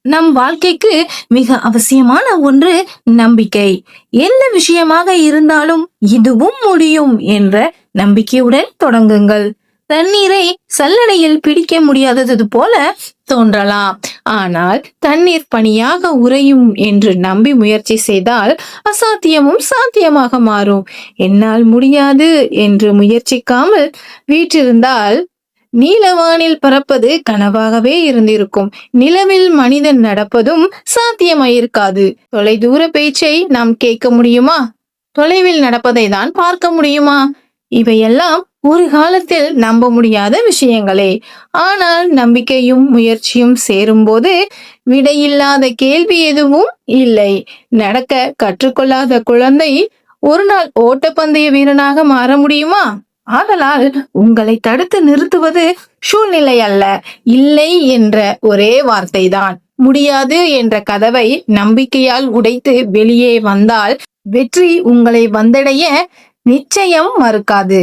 நம் வாழ்க்கைக்கு மிக அவசியமான ஒன்று நம்பிக்கை. எந்த விஷயமாக இருந்தாலும் இதுவும் முடியும் என்ற நம்பிக்கையுடன் தொடங்குங்கள். தண்ணீரை சல்லடையில் பிடிக்க முடியாதது போல தோன்றலாம். ஆனால் தண்ணீர் பனியாக உறையும் என்று நம்பி முயற்சி செய்தால் அசாத்தியமும் சாத்தியமாக மாறும். என்னால் முடியாது என்று முயற்சிக்காமல் வீற்றிருந்தால் நீலவானில் பறப்பது கனவாகவே இருந்திருக்கும். நிலவில் மனிதன் நடப்பதும் சாத்தியமாயிருக்காது. தொலைதூர பேச்சை நாம் கேட்க முடியுமா? தொலைவில் நடப்பதை தான் பார்க்க முடியுமா? இவையெல்லாம் ஒரு காலத்தில் நம்ப முடியாத விஷயங்களே. ஆனால் நம்பிக்கையும் முயற்சியும் சேரும்போது விடையில்லாத கேள்வி எதுவும் இல்லை. நடக்க கற்றுக்கொள்ளாத குழந்தை ஒரு நாள் ஓட்டப்பந்தய வீரனாக மாற முடியுமா? ஆதலால் உங்களை தடுத்து நிறுத்துவது சூழ்நிலை அல்ல, இல்லை என்ற ஒரே வார்த்தைதான். முடியாது என்ற கதவை நம்பிக்கையால் உடைத்து வெளியே வந்தால் வெற்றி உங்களை வந்தடைய நிச்சயம் மறுக்காது.